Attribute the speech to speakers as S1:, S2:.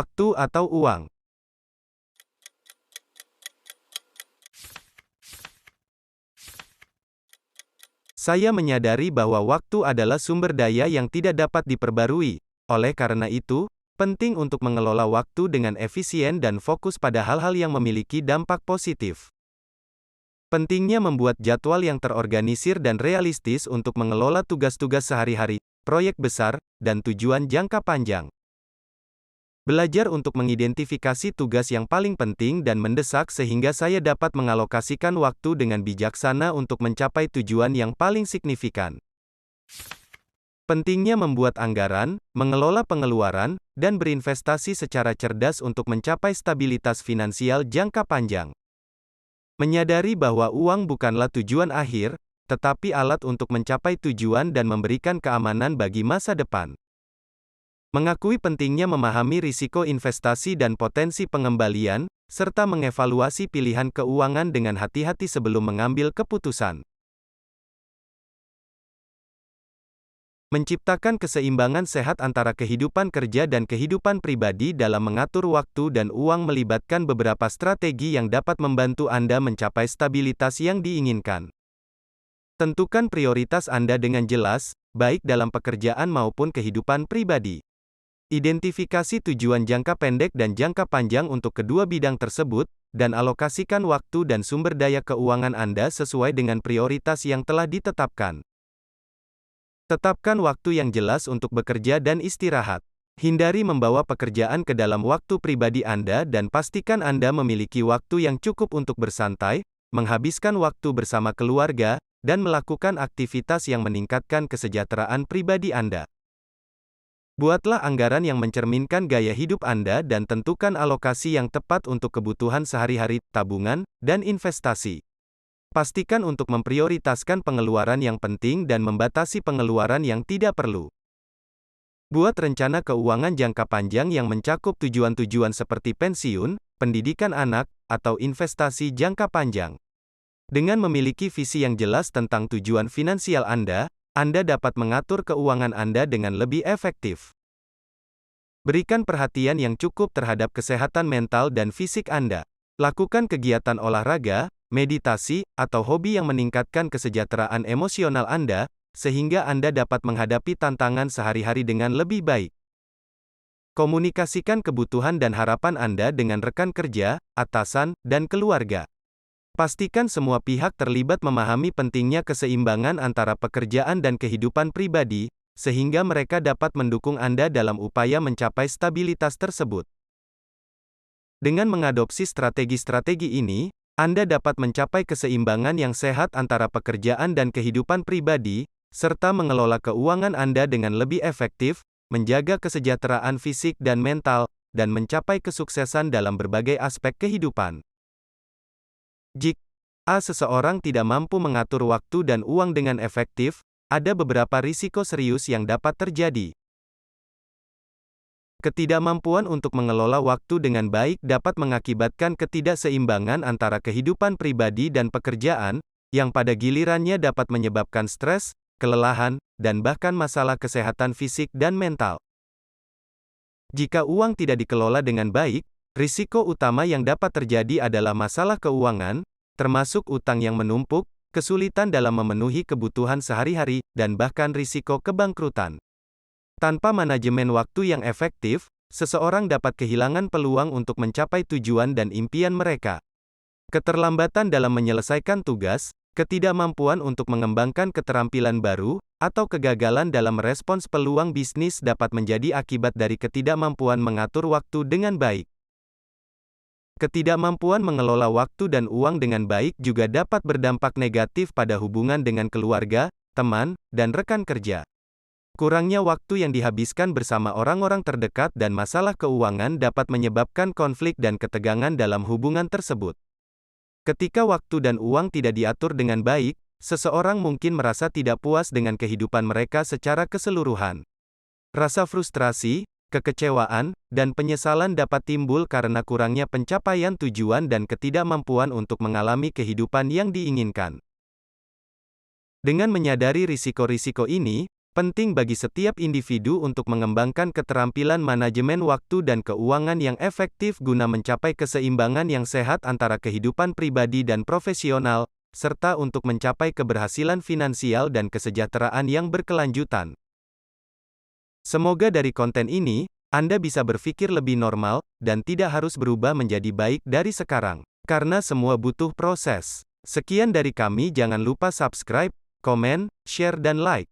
S1: Waktu atau uang? Saya menyadari bahwa waktu adalah sumber daya yang tidak dapat diperbarui. Oleh karena itu, penting untuk mengelola waktu dengan efisien dan fokus pada hal-hal yang memiliki dampak positif. Pentingnya membuat jadwal yang terorganisir dan realistis untuk mengelola tugas-tugas sehari-hari, proyek besar, dan tujuan jangka panjang. Belajar untuk mengidentifikasi tugas yang paling penting dan mendesak sehingga saya dapat mengalokasikan waktu dengan bijaksana untuk mencapai tujuan yang paling signifikan. Pentingnya membuat anggaran, mengelola pengeluaran, dan berinvestasi secara cerdas untuk mencapai stabilitas finansial jangka panjang. Menyadari bahwa uang bukanlah tujuan akhir, tetapi alat untuk mencapai tujuan dan memberikan keamanan bagi masa depan. Mengakui pentingnya memahami risiko investasi dan potensi pengembalian, serta mengevaluasi pilihan keuangan dengan hati-hati sebelum mengambil keputusan. Menciptakan keseimbangan sehat antara kehidupan kerja dan kehidupan pribadi dalam mengatur waktu dan uang melibatkan beberapa strategi yang dapat membantu Anda mencapai stabilitas yang diinginkan. Tentukan prioritas Anda dengan jelas, baik dalam pekerjaan maupun kehidupan pribadi. Identifikasi tujuan jangka pendek dan jangka panjang untuk kedua bidang tersebut, dan alokasikan waktu dan sumber daya keuangan Anda sesuai dengan prioritas yang telah ditetapkan. Tetapkan waktu yang jelas untuk bekerja dan istirahat. Hindari membawa pekerjaan ke dalam waktu pribadi Anda dan pastikan Anda memiliki waktu yang cukup untuk bersantai, menghabiskan waktu bersama keluarga, dan melakukan aktivitas yang meningkatkan kesejahteraan pribadi Anda. Buatlah anggaran yang mencerminkan gaya hidup Anda dan tentukan alokasi yang tepat untuk kebutuhan sehari-hari, tabungan, dan investasi. Pastikan untuk memprioritaskan pengeluaran yang penting dan membatasi pengeluaran yang tidak perlu. Buat rencana keuangan jangka panjang yang mencakup tujuan-tujuan seperti pensiun, pendidikan anak, atau investasi jangka panjang. Dengan memiliki visi yang jelas tentang tujuan finansial Anda dapat mengatur keuangan Anda dengan lebih efektif. Berikan perhatian yang cukup terhadap kesehatan mental dan fisik Anda. Lakukan kegiatan olahraga, meditasi, atau hobi yang meningkatkan kesejahteraan emosional Anda, sehingga Anda dapat menghadapi tantangan sehari-hari dengan lebih baik. Komunikasikan kebutuhan dan harapan Anda dengan rekan kerja, atasan, dan keluarga. Pastikan semua pihak terlibat memahami pentingnya keseimbangan antara pekerjaan dan kehidupan pribadi, sehingga mereka dapat mendukung Anda dalam upaya mencapai stabilitas tersebut. Dengan mengadopsi strategi-strategi ini, Anda dapat mencapai keseimbangan yang sehat antara pekerjaan dan kehidupan pribadi, serta mengelola keuangan Anda dengan lebih efektif, menjaga kesejahteraan fisik dan mental, dan mencapai kesuksesan dalam berbagai aspek kehidupan. Jika seseorang tidak mampu mengatur waktu dan uang dengan efektif, ada beberapa risiko serius yang dapat terjadi. Ketidakmampuan untuk mengelola waktu dengan baik dapat mengakibatkan ketidakseimbangan antara kehidupan pribadi dan pekerjaan, yang pada gilirannya dapat menyebabkan stres, kelelahan, dan bahkan masalah kesehatan fisik dan mental. Jika uang tidak dikelola dengan baik, risiko utama yang dapat terjadi adalah masalah keuangan, termasuk utang yang menumpuk, kesulitan dalam memenuhi kebutuhan sehari-hari, dan bahkan risiko kebangkrutan. Tanpa manajemen waktu yang efektif, seseorang dapat kehilangan peluang untuk mencapai tujuan dan impian mereka. Keterlambatan dalam menyelesaikan tugas, ketidakmampuan untuk mengembangkan keterampilan baru, atau kegagalan dalam merespons peluang bisnis dapat menjadi akibat dari ketidakmampuan mengatur waktu dengan baik. Ketidakmampuan mengelola waktu dan uang dengan baik juga dapat berdampak negatif pada hubungan dengan keluarga, teman, dan rekan kerja. Kurangnya waktu yang dihabiskan bersama orang-orang terdekat dan masalah keuangan dapat menyebabkan konflik dan ketegangan dalam hubungan tersebut. Ketika waktu dan uang tidak diatur dengan baik, seseorang mungkin merasa tidak puas dengan kehidupan mereka secara keseluruhan. Rasa frustrasi, kekecewaan, dan penyesalan dapat timbul karena kurangnya pencapaian tujuan dan ketidakmampuan untuk mengalami kehidupan yang diinginkan. Dengan menyadari risiko-risiko ini, Penting bagi setiap individu untuk mengembangkan keterampilan manajemen waktu dan keuangan yang efektif guna mencapai keseimbangan yang sehat antara kehidupan pribadi dan profesional, serta untuk mencapai keberhasilan finansial dan kesejahteraan yang berkelanjutan. Semoga dari konten ini, Anda bisa berpikir lebih normal, dan tidak harus berubah menjadi baik dari sekarang. Karena semua butuh proses. Sekian dari kami, jangan lupa subscribe, komen, share dan like.